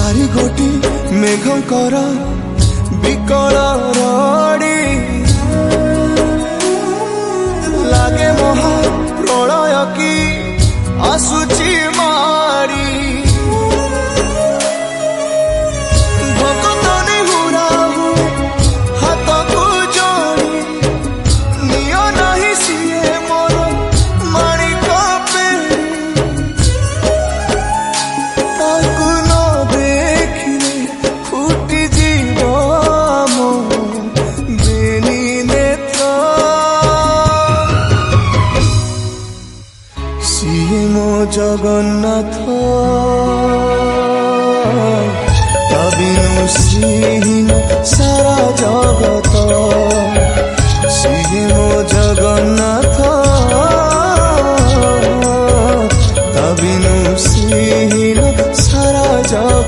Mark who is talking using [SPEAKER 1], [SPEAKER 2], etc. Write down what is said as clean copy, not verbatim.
[SPEAKER 1] भारी गोटी मेघंकर विकल रड़ी लागे महा प्रलय की आसुची मारी भक्तनी हुराहु हाथ को जोड़ी नियो नहीं सिए मोर माणिक पेड़ी ताकू न देखिले फुटी जीव मो बेनी नेत्र सिए मो जगन्नाथ तबिनु श्री